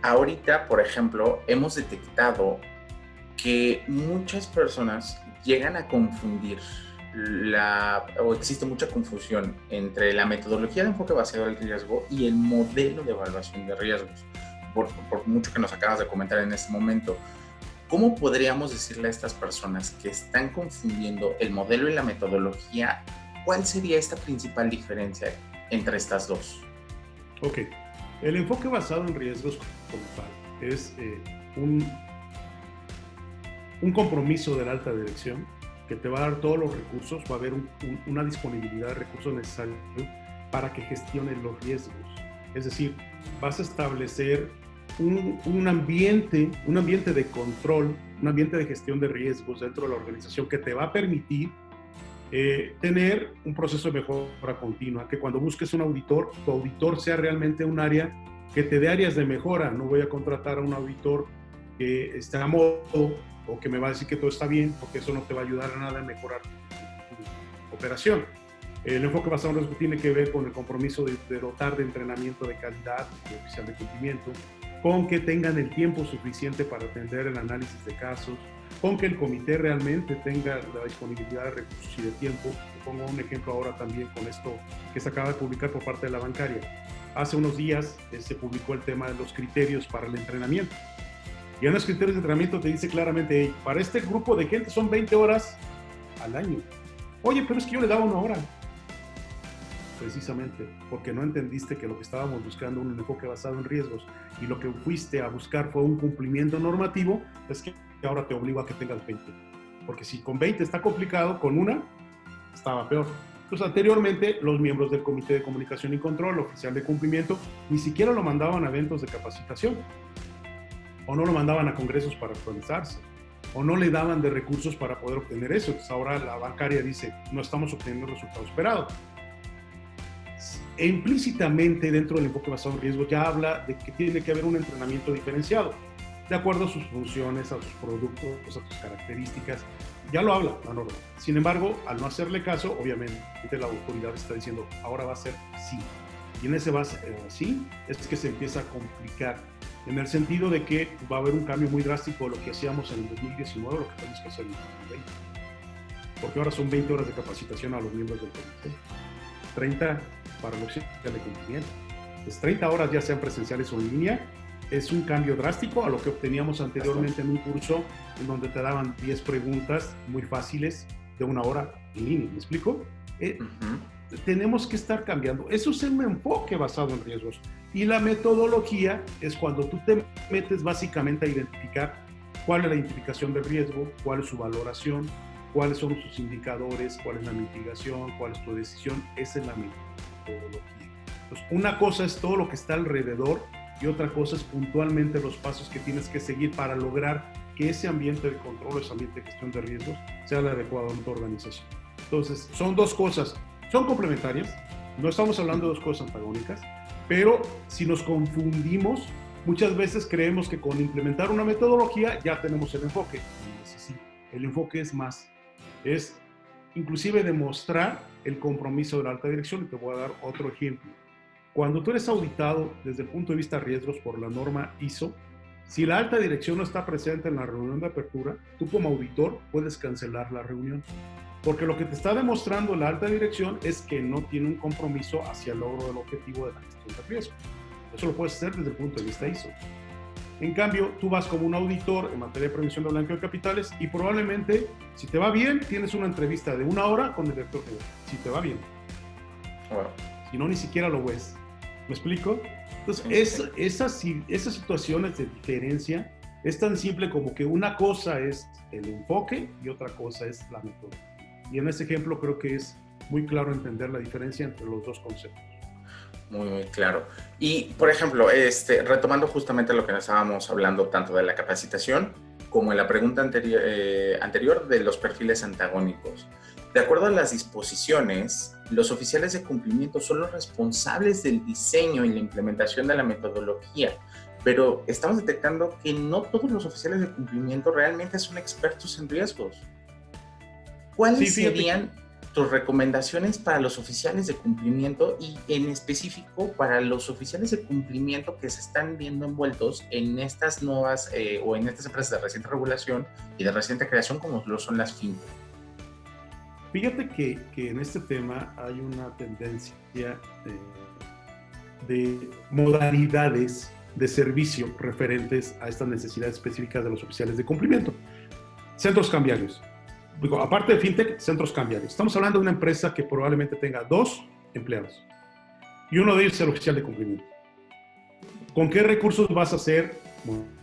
ahorita, por ejemplo, hemos detectado que muchas personas llegan a confundir o existe mucha confusión entre la metodología de enfoque basado en el riesgo y el modelo de evaluación de riesgos, por mucho que nos acabas de comentar en este momento. ¿Cómo podríamos decirle a estas personas que están confundiendo el modelo y la metodología? ¿Cuál sería esta principal diferencia entre estas dos? Ok, el enfoque basado en riesgos como tal es un, un compromiso de la alta dirección que te va a dar todos los recursos, va a haber una disponibilidad de recursos necesarios para que gestiones los riesgos. Es decir, vas a establecer un ambiente de control, un ambiente de gestión de riesgos dentro de la organización que te va a permitir tener un proceso de mejora continua, que cuando busques un auditor, tu auditor sea realmente un área que te dé áreas de mejora. No voy a contratar a un auditor que esté a modo o que me va a decir que todo está bien, porque eso no te va a ayudar a nada en mejorar tu operación. El enfoque basado en riesgo tiene que ver con el compromiso de dotar de entrenamiento de calidad de oficial de cumplimiento, con que tengan el tiempo suficiente para atender el análisis de casos, con que el comité realmente tenga la disponibilidad de recursos y de tiempo. Te pongo un ejemplo ahora también con esto que se acaba de publicar por parte de la bancaria. Hace unos días se publicó el tema de los criterios para el entrenamiento. Y en los criterios de entrenamiento te dice claramente, hey, para este grupo de gente son 20 horas al año. Oye, pero es que yo le daba 1 hora. Precisamente porque no entendiste que lo que estábamos buscando, un enfoque basado en riesgos, y lo que fuiste a buscar fue un cumplimiento normativo, es que ahora te obligo a que tengas 20. Porque si con 20 está complicado, con una estaba peor. Entonces, anteriormente, los miembros del Comité de Comunicación y Control, oficial de cumplimiento, ni siquiera lo mandaban a eventos de capacitación, o no lo mandaban a congresos para actualizarse, o no le daban de recursos para poder obtener eso. Entonces, ahora la bancaria dice, no estamos obteniendo el resultado esperado. E implícitamente dentro del enfoque basado en riesgo ya habla de que tiene que haber un entrenamiento diferenciado, de acuerdo a sus funciones, a sus productos, a sus características. Ya lo habla la norma. Sin embargo, al no hacerle caso, obviamente la autoridad está diciendo, ahora va a ser sí. Y en ese va a ser sí, es que se empieza a complicar, en el sentido de que va a haber un cambio muy drástico de lo que hacíamos en el 2019, lo que tenemos que hacer en el 2020. Porque ahora son 20 horas de capacitación a los miembros del comité. 30 para los oficiales de cumplimiento. Pues 30 horas ya sean presenciales o en línea, es un cambio drástico a lo que obteníamos anteriormente en un curso en donde te daban 10 preguntas muy fáciles de 1 hora en línea. ¿Me explico? Tenemos que estar cambiando. Eso es un enfoque basado en riesgos. Y la metodología es cuando tú te metes básicamente a identificar cuál es la identificación del riesgo, cuál es su valoración, cuáles son sus indicadores, cuál es la mitigación, cuál es tu decisión. Esa es la metodología. Entonces, una cosa es todo lo que está alrededor y otra cosa es puntualmente los pasos que tienes que seguir para lograr que ese ambiente de control, ese ambiente de gestión de riesgos sea el adecuado en tu organización. Entonces, son dos cosas, son complementarias, no estamos hablando de dos cosas antagónicas, pero si nos confundimos, muchas veces creemos que con implementar una metodología ya tenemos el enfoque. No es así. El enfoque es más, es inclusive demostrar el compromiso de la alta dirección. Y te voy a dar otro ejemplo. Cuando tú eres auditado desde el punto de vista de riesgos por la norma ISO, si la alta dirección no está presente en la reunión de apertura, tú como auditor puedes cancelar la reunión. Porque lo que te está demostrando la alta dirección es que no tiene un compromiso hacia el logro del objetivo de la gestión de riesgo. Eso lo puedes hacer desde el punto de vista ISO. En cambio, tú vas como un auditor en materia de prevención de blanqueo de capitales y probablemente, si te va bien, tienes una entrevista de 1 hora con el director general. Si te va bien. Wow. Si no, ni siquiera lo ves. ¿Me explico? Entonces, esas situaciones de diferencia es tan simple como que una cosa es el enfoque y otra cosa es la metodología. Y en ese ejemplo creo que es muy claro entender la diferencia entre los dos conceptos. Muy claro. Y, por ejemplo, retomando justamente lo que nos estábamos hablando tanto de la capacitación como en la pregunta anterior de los perfiles antagónicos. De acuerdo a las disposiciones, los oficiales de cumplimiento son los responsables del diseño y la implementación de la metodología, pero estamos detectando que no todos los oficiales de cumplimiento realmente son expertos en riesgos. ¿Cuáles serían tus recomendaciones para los oficiales de cumplimiento y en específico para los oficiales de cumplimiento que se están viendo envueltos en estas nuevas o en estas empresas de reciente regulación y de reciente creación como lo son las fintech. Fíjate que en este tema hay una tendencia de modalidades de servicio referentes a estas necesidades específicas de los oficiales de cumplimiento. Centros cambiarios. Digo, aparte de fintech, centros cambiarios. Estamos hablando de una empresa que probablemente tenga 2 empleados y uno de ellos es el oficial de cumplimiento. ¿Con qué recursos vas a hacer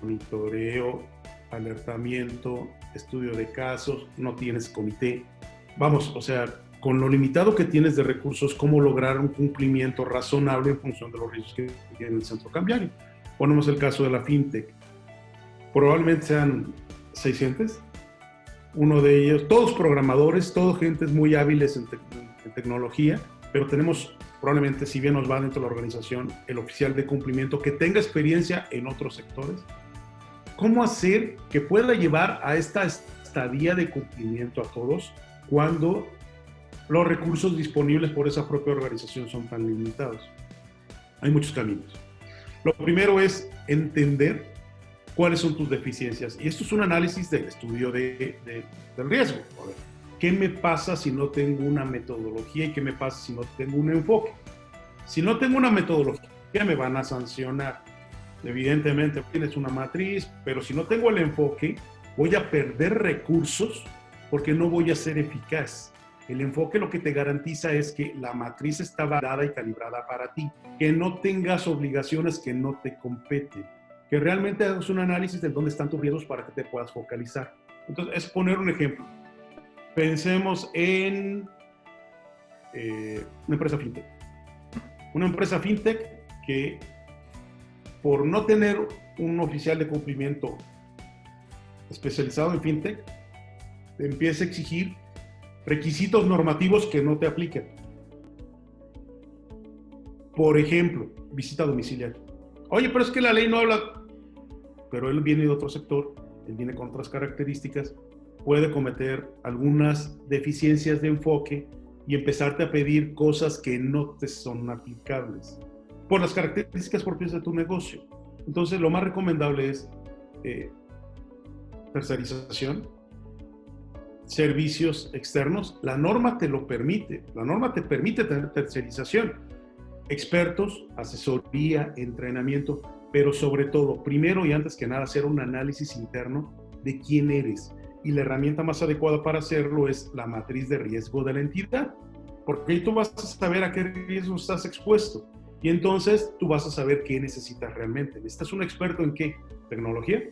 monitoreo, alertamiento, estudio de casos? No tienes comité. Vamos, o sea, con lo limitado que tienes de recursos, ¿cómo lograr un cumplimiento razonable en función de los riesgos que tiene el centro cambiario? Ponemos el caso de la fintech. Probablemente sean 600. Uno de ellos, todos programadores, todos gentes muy hábiles en tecnología, pero tenemos probablemente, si bien nos va dentro de la organización, el oficial de cumplimiento que tenga experiencia en otros sectores. ¿Cómo hacer que pueda llevar a esta estadía de cumplimiento a todos cuando los recursos disponibles por esa propia organización son tan limitados? Hay muchos caminos. Lo primero es entender cuáles son tus deficiencias. Y esto es un análisis del estudio del riesgo. A ver, ¿qué me pasa si no tengo una metodología y qué me pasa si no tengo un enfoque? Si no tengo una metodología, me van a sancionar. Evidentemente, tienes una matriz, pero si no tengo el enfoque, voy a perder recursos porque no voy a ser eficaz. El enfoque lo que te garantiza es que la matriz está validada y calibrada para ti, que no tengas obligaciones que no te competen, que realmente hagas un análisis de dónde están tus riesgos para que te puedas focalizar. Entonces, es poner un ejemplo. Pensemos en una empresa fintech. Una empresa fintech que, por no tener un oficial de cumplimiento especializado en fintech, te empieza a exigir requisitos normativos que no te apliquen. Por ejemplo, visita domiciliaria. Oye, pero es que la ley no habla, pero él viene de otro sector, él viene con otras características, puede cometer algunas deficiencias de enfoque y empezarte a pedir cosas que no te son aplicables por las características propias de tu negocio. Entonces, lo más recomendable es tercerización, servicios externos. La norma te lo permite, la norma te permite tener tercerización, expertos, asesoría, entrenamiento, pero sobre todo, primero y antes que nada, hacer un análisis interno de quién eres. Y la herramienta más adecuada para hacerlo es la matriz de riesgo de la entidad, porque ahí tú vas a saber a qué riesgo estás expuesto. Y entonces tú vas a saber qué necesitas realmente. ¿Necesitas un experto en qué? ¿Tecnología?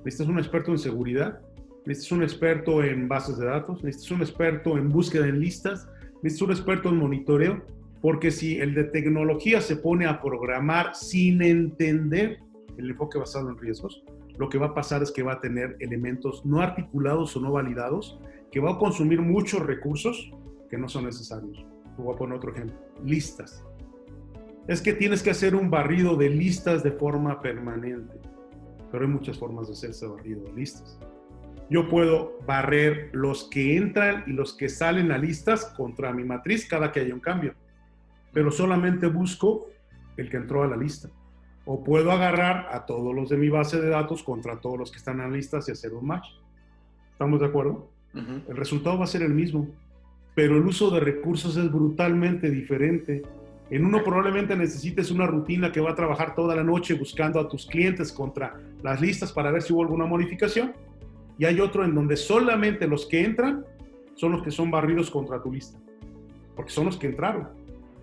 ¿Necesitas un experto en seguridad? ¿Necesitas un experto en bases de datos? ¿Necesitas un experto en búsqueda en listas? ¿Necesitas un experto en monitoreo? Porque si el de tecnología se pone a programar sin entender el enfoque basado en riesgos, lo que va a pasar es que va a tener elementos no articulados o no validados, que va a consumir muchos recursos que no son necesarios. Voy a poner otro ejemplo. Listas. Es que tienes que hacer un barrido de listas de forma permanente, pero hay muchas formas de hacer ese barrido de listas. Yo puedo barrer los que entran y los que salen a listas contra mi matriz cada que haya un cambio, pero solamente busco el que entró a la lista. O puedo agarrar a todos los de mi base de datos contra todos los que están en listas y hacer un match. ¿Estamos de acuerdo? Uh-huh. El resultado va a ser el mismo, pero el uso de recursos es brutalmente diferente. En uno probablemente necesites una rutina que va a trabajar toda la noche buscando a tus clientes contra las listas para ver si hubo alguna modificación. Y hay otro en donde solamente los que entran son los que son barridos contra tu lista, porque son los que entraron.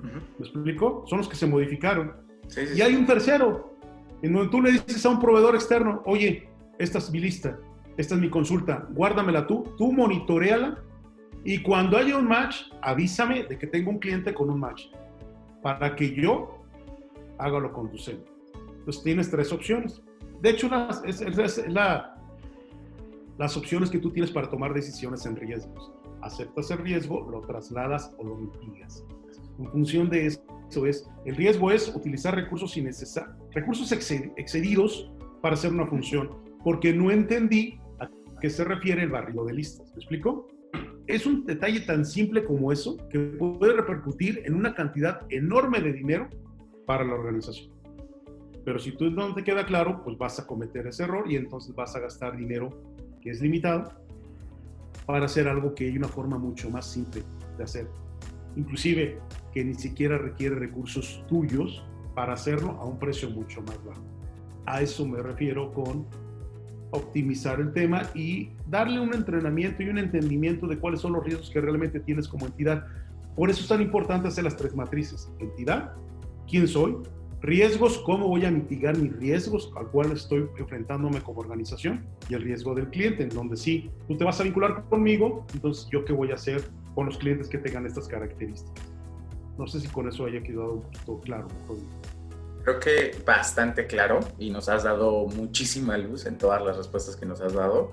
Uh-huh. ¿Me explico? Son los que se modificaron. Sí, sí, y hay un tercero, en donde tú le dices a un proveedor externo, oye, esta es mi lista, esta es mi consulta, guárdamela tú monitoreala, y cuando haya un match, avísame de que tengo un cliente con un match, para que yo haga lo conducente. Entonces tienes 3 opciones. De hecho, las opciones que tú tienes para tomar decisiones en riesgos. Aceptas el riesgo, lo trasladas o lo mitigas. En función de eso el riesgo es utilizar recursos innecesarios, recursos excedidos para hacer una función, porque no entendí a qué se refiere el barrido de listas. ¿Me explico? es un detalle tan simple como eso que puede repercutir en una cantidad enorme de dinero para la organización. Pero si tú no te queda claro, pues vas a cometer ese error y entonces vas a gastar dinero que es limitado para hacer algo que hay una forma mucho más simple de hacer. Inclusive que ni siquiera requiere recursos tuyos para hacerlo a un precio mucho más bajo. A eso me refiero con optimizar el tema y darle un entrenamiento y un entendimiento de cuáles son los riesgos que realmente tienes como entidad. Por eso es tan importante hacer las 3 matrices: entidad, quién soy, riesgos, cómo voy a mitigar mis riesgos al cual estoy enfrentándome como organización, y el riesgo del cliente, en donde sí, tú te vas a vincular conmigo, entonces yo qué voy a hacer con los clientes que tengan estas características. No sé si con eso haya quedado un poquito claro. Creo que bastante claro y nos has dado muchísima luz en todas las respuestas que nos has dado.